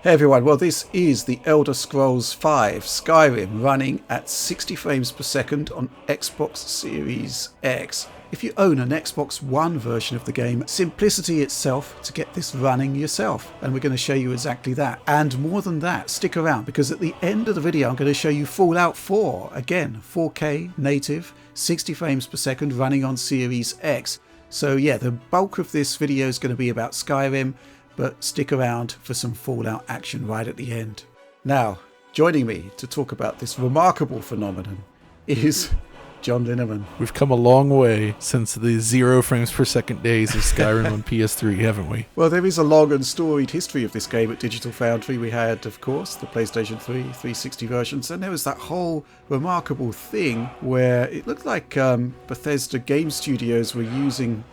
Hey everyone, well this is the Elder Scrolls V Skyrim running at 60 frames per second on Xbox Series X. If you own an Xbox One version of the game, simplicity itself to get this running yourself. And we're going to show you exactly that. And more than that, stick around because at the end of the video I'm going to show you Fallout 4. Again, 4K, native, 60 frames per second running on Series X. So yeah, the bulk of this video is going to be about Skyrim, but stick around for some Fallout action right at the end. Now, joining me to talk about this remarkable phenomenon is John Linneman. We've come a long way since the 0 frames per second days of Skyrim on PS3, haven't we? Well, there is a long and storied history of this game at Digital Foundry. We had, of course, the PlayStation 3, 360 versions, and there was that whole remarkable thing where it looked like Bethesda Game Studios were using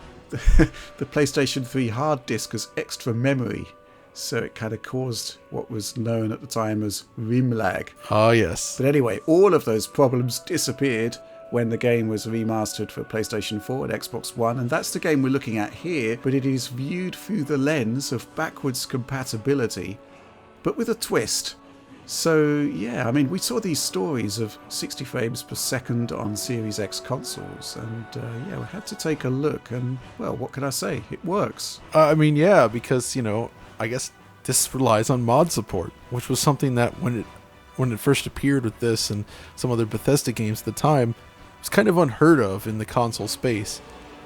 the PlayStation 3 hard disk as extra memory, so it kind of caused what was known at the time as rim lag. Ah, yes. But anyway, all of those problems disappeared when the game was remastered for PlayStation 4 and Xbox One, and that's the game we're looking at here, but it is viewed through the lens of backwards compatibility, but with a twist. So yeah, I mean, we saw these stories of 60 frames per second on Series X consoles, and yeah, we had to take a look, and well, what can I say? It works. I mean, yeah, because, you know, I guess this relies on mod support, which was something that when it first appeared with this and some other Bethesda games at the time, was kind of unheard of in the console space.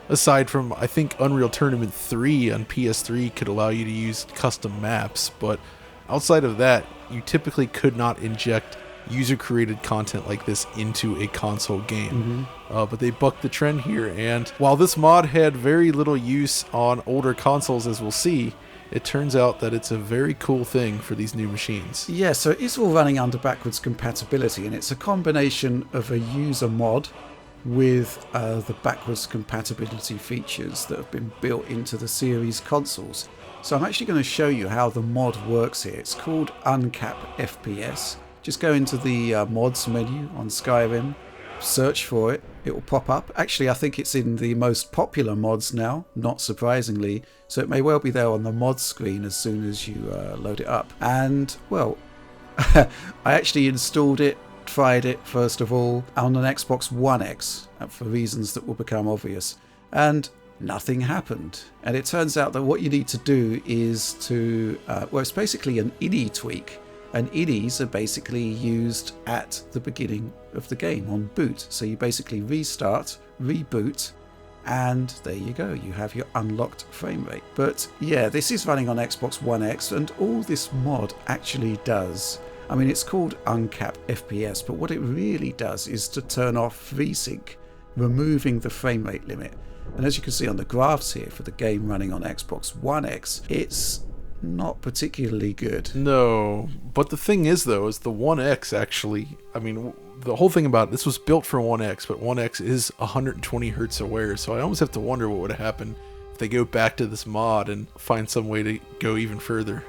Aside from, I think, Unreal Tournament 3 on PS3 could allow you to use custom maps, but outside of that, you typically could not inject user-created content like this into a console game. But they bucked the trend here, and while this mod had very little use on older consoles, as we'll see, it turns out that it's a very cool thing for these new machines. Yeah, so it's all running under backwards compatibility, and it's a combination of a user mod with the backwards compatibility features that have been built into the series consoles. So I'm actually going to show you how the mod works here. It's called Uncap FPS. Just go into the mods menu on Skyrim, search for it, it will pop up. Actually, I think it's in the most popular mods now, not surprisingly, so it may well be there on the mod screen as soon as you load it up. And well, I actually installed it, tried it first of all on an Xbox One X for reasons that will become obvious, and nothing happened. And it turns out that what you need to do is to well, it's basically an INI tweak, and INIs are basically used at the beginning of the game on boot. So you basically restart, reboot, and there you go, you have your unlocked frame rate. But yeah, this is running on Xbox One X, and all this mod actually does, I mean, it's called Uncap FPS, but what it really does is to turn off VSync, removing the frame rate limit. And as you can see on the graphs here for the game running on Xbox One X, it's not particularly good. No, but the thing is, though, is the One X actually, I mean, the whole thing about it, this was built for One X, but One X is 120 hertz aware, so I almost have to wonder what would have happened if they go back to this mod and find some way to go even further.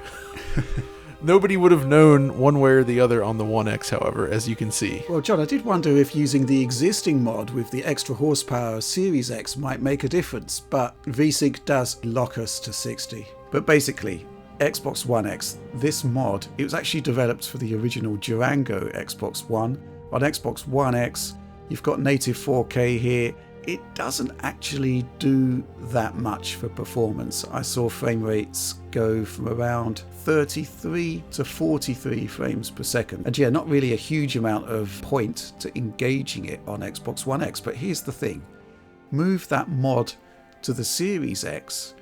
Nobody would have known one way or the other on the One X, however, as you can see. Well, John, I did wonder if using the existing mod with the extra horsepower Series X might make a difference, but VSync does lock us to 60. But basically, Xbox One X, this mod, it was actually developed for the original Durango Xbox One. On Xbox One X, you've got native 4K here. It doesn't actually do that much for performance. I saw frame rates go from around 33 to 43 frames per second. And yeah, not really a huge amount of point to engaging it on Xbox One X. But here's the thing. Move that mod to the Series X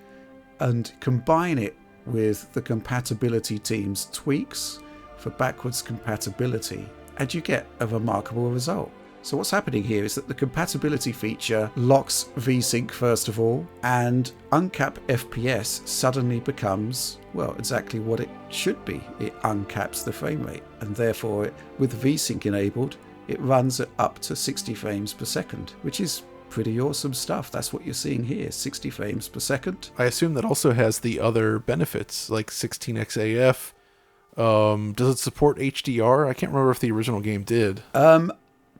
and combine it with the compatibility team's tweaks for backwards compatibility, and you get a remarkable result. So what's happening here is that the compatibility feature locks VSync first of all, and Uncap FPS suddenly becomes, well, exactly what it should be. It uncaps the frame rate, and therefore, with VSync enabled, it runs at up to 60 frames per second, which is pretty awesome stuff. That's what you're seeing here, 60 frames per second. I assume that also has the other benefits, like 16xAF. Does it support HDR? I can't remember if the original game did.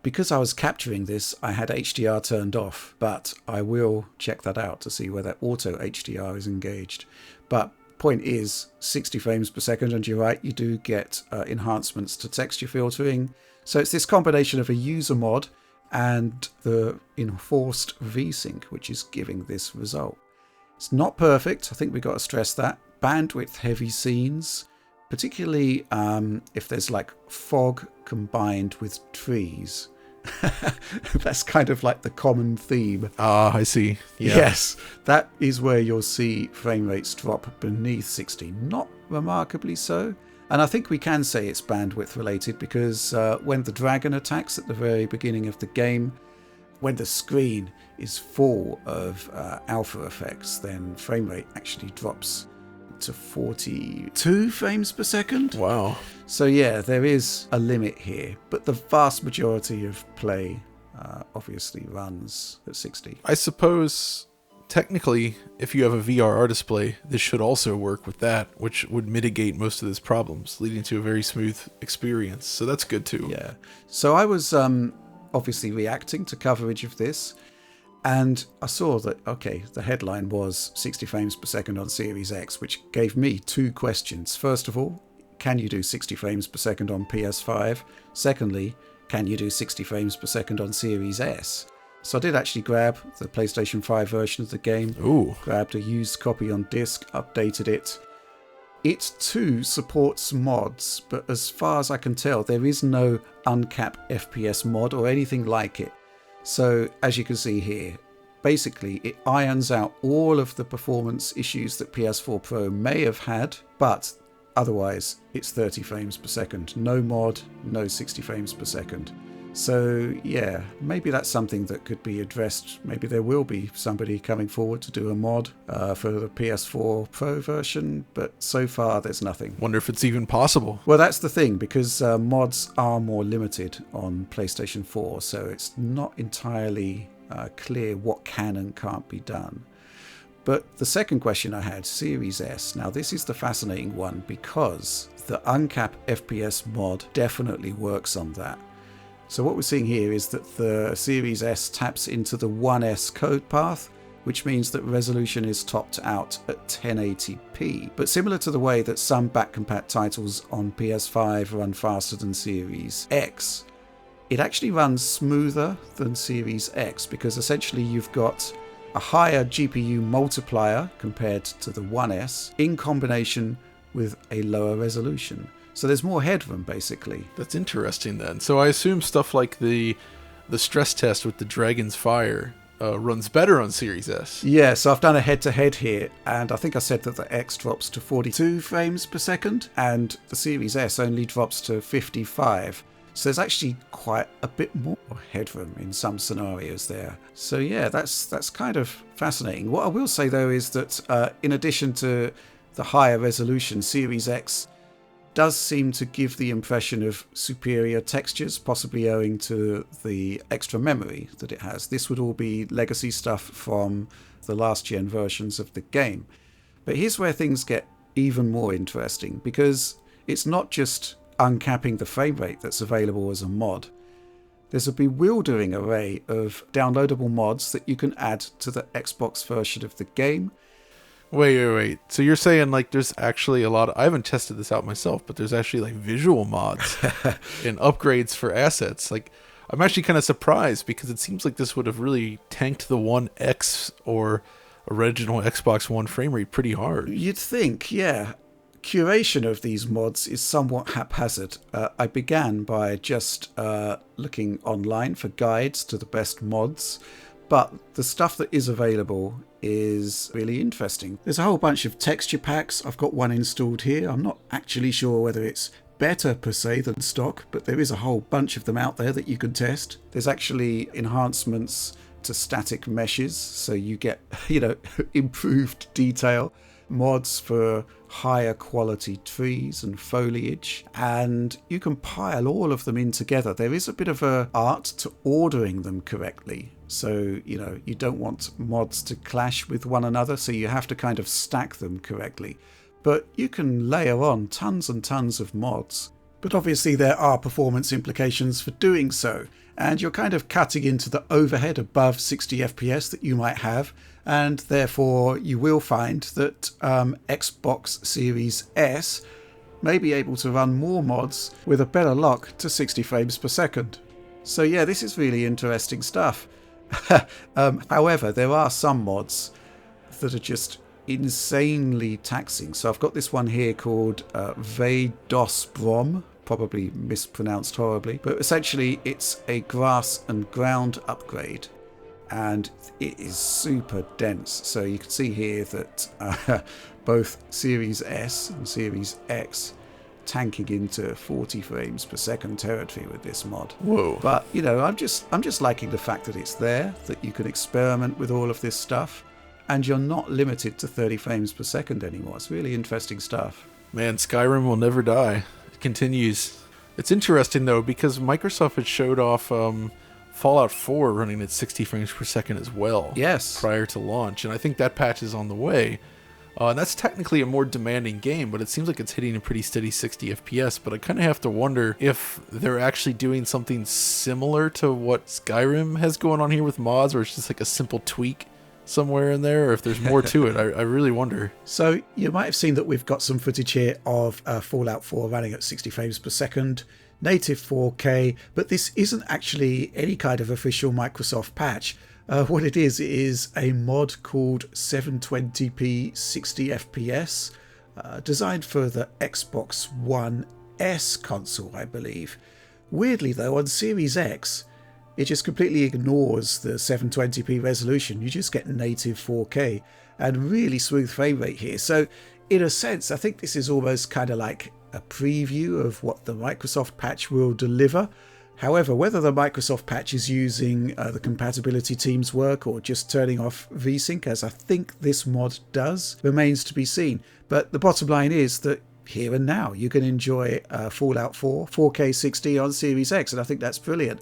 Because I was capturing this, I had HDR turned off, but I will check that out to see whether auto HDR is engaged. But point is 60 frames per second, and you're right, you do get enhancements to texture filtering. So it's this combination of a user mod and the enforced VSync, which is giving this result. It's not perfect, I think we've got to stress that. Bandwidth heavy scenes, particularly if there's like fog combined with trees. That's kind of like the common theme. Ah, I see. Yeah. Yes, that is where you'll see frame rates drop beneath 60. Not remarkably so. And I think we can say it's bandwidth related because when the dragon attacks at the very beginning of the game, when the screen is full of alpha effects, then frame rate actually drops to 42 frames per second. Wow. So yeah, there is a limit here, but the vast majority of play obviously runs at 60. I suppose technically, if you have a VRR display, this should also work with that, which would mitigate most of these problems, leading to a very smooth experience. So that's good too. Yeah. So I was obviously reacting to coverage of this, and I saw that, okay, the headline was 60 frames per second on Series X, which gave me two questions. First of all, can you do 60 frames per second on PS5? Secondly, can you do 60 frames per second on Series S? So I did actually grab the PlayStation 5 version of the game. Ooh. Grabbed a used copy on disc, updated it. It too supports mods, but as far as I can tell, there is no uncap FPS mod or anything like it. So as you can see here, basically it irons out all of the performance issues that PS4 Pro may have had, but otherwise it's 30 frames per second. No mod, no 60 frames per second. So yeah, maybe that's something that could be addressed. Maybe there will be somebody coming forward to do a mod for the PS4 Pro version, but so far there's nothing. Wonder if it's even possible. Well, that's the thing, because mods are more limited on PlayStation 4, so it's not entirely clear what can and can't be done. But the second question I had, Series S. Now this is the fascinating one, because the uncap FPS mod definitely works on that. So what we're seeing here is that the Series S taps into the 1S code path, which means that resolution is topped out at 1080p. But similar to the way that some back-compat titles on PS5 run faster than Series X, it actually runs smoother than Series X, because essentially you've got a higher GPU multiplier compared to the 1S in combination with a lower resolution. So there's more headroom, basically. That's interesting then. So I assume stuff like the stress test with the Dragon's Fire runs better on Series S. Yeah, so I've done a head-to-head here, and I think I said that the X drops to 42 frames per second, and the Series S only drops to 55. So there's actually quite a bit more headroom in some scenarios there. So yeah, that's kind of fascinating. What I will say, though, is that in addition to the higher resolution, Series X does seem to give the impression of superior textures, possibly owing to the extra memory that it has. This would all be legacy stuff from the last gen versions of the game. But here's where things get even more interesting, because it's not just uncapping the frame rate that's available as a mod. There's a bewildering array of downloadable mods that you can add to the Xbox version of the game. Wait. So you're saying like there's actually a lot of, I haven't tested this out myself, but there's actually like visual mods and upgrades for assets. Like I'm actually kind of surprised, because it seems like this would have really tanked the One X or original Xbox One frame rate pretty hard. You'd think, yeah. Curation of these mods is somewhat haphazard. I began by just looking online for guides to the best mods, but the stuff that is available is really interesting. There's a whole bunch of texture packs. I've got one installed here. I'm not actually sure whether it's better per se than stock, but there is a whole bunch of them out there that you can test. There's actually enhancements to static meshes, so you get, improved detail. Mods for higher quality trees and foliage, and you can pile all of them in together. There is a bit of a art to ordering them correctly, so you don't want mods to clash with one another, so you have to kind of stack them correctly. But you can layer on tons and tons of mods. But obviously there are performance implications for doing so, and you're kind of cutting into the overhead above 60 FPS that you might have, and therefore you will find that Xbox Series S may be able to run more mods with a better lock to 60 frames per second. So yeah, this is really interesting stuff. However, there are some mods that are just insanely taxing. So I've got this one here called Vaidosbrom, probably mispronounced horribly, but essentially it's a grass and ground upgrade, and it is super dense. So you can see here that both Series S and Series X tanking into 40 frames per second territory with this mod. Whoa. But you know, I'm just liking the fact that it's there, that you can experiment with all of this stuff, and you're not limited to 30 frames per second anymore. It's really interesting stuff. Man, Skyrim will never die. It continues. It's interesting though, because Microsoft had showed off Fallout 4 running at 60 frames per second as well. Yes. Prior to launch, and I think that patch is on the way. And that's technically a more demanding game, but it seems like it's hitting a pretty steady 60 FPS. But I kind of have to wonder if they're actually doing something similar to what Skyrim has going on here with mods, or it's just like a simple tweak somewhere in there, or if there's more to it. I really wonder. So you might have seen that we've got some footage here of Fallout 4 running at 60 frames per second, native 4K, but this isn't actually any kind of official Microsoft patch. What it is a mod called 720p 60 FPS, designed for the Xbox One S console, I believe. Weirdly though, on Series X, it just completely ignores the 720p resolution. You just get native 4K and really smooth frame rate here. So in a sense, I think this is almost kind of like a preview of what the Microsoft patch will deliver. However, whether the Microsoft patch is using the compatibility team's work or just turning off VSync, as I think this mod does, remains to be seen. But the bottom line is that here and now you can enjoy Fallout 4 4K 60 on Series X, and I think that's brilliant.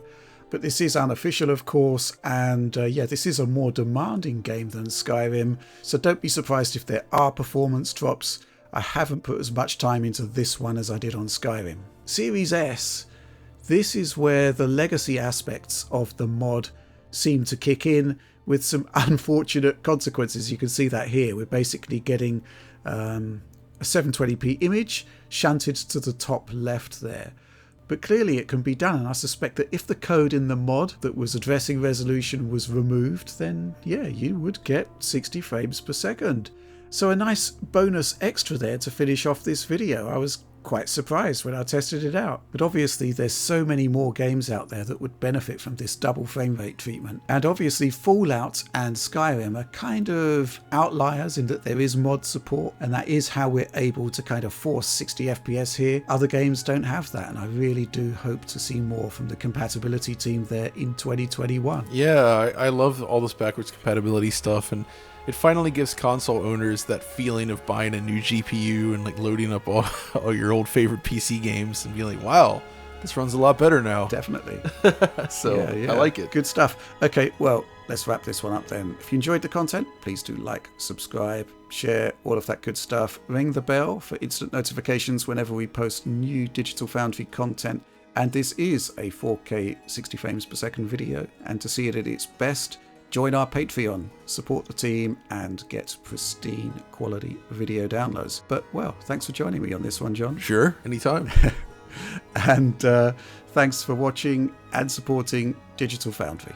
But this is unofficial, of course, and yeah, this is a more demanding game than Skyrim, so don't be surprised if there are performance drops. I haven't put as much time into this one as I did on Skyrim. Series S, this is where the legacy aspects of the mod seem to kick in with some unfortunate consequences. You can see that here. We're basically getting a 720p image shunted to the top left there. But clearly it can be done, and I suspect that if the code in the mod that was addressing resolution was removed, then yeah, you would get 60 frames per second. So a nice bonus extra there to finish off this video. I was quite surprised when I tested it out. But obviously there's so many more games out there that would benefit from this double frame rate treatment. And obviously Fallout and Skyrim are kind of outliers in that there is mod support, and that is how we're able to kind of force 60 FPS here. Other games don't have that, and I really do hope to see more from the compatibility team there in 2021. Yeah, I love all this backwards compatibility stuff, and it finally gives console owners that feeling of buying a new GPU and like loading up all your old favorite PC games and being like, wow, this runs a lot better now. Definitely. So yeah. I like it. Good stuff. Okay, well, let's wrap this one up then. If you enjoyed the content, please do like, subscribe, share, all of that good stuff. Ring the bell for instant notifications whenever we post new Digital Foundry content. And this is a 4K 60 frames per second video. And to see it at its best, join our Patreon, support the team, and get pristine quality video downloads. But, well, thanks for joining me on this one, John. Sure, anytime. And thanks for watching and supporting Digital Foundry.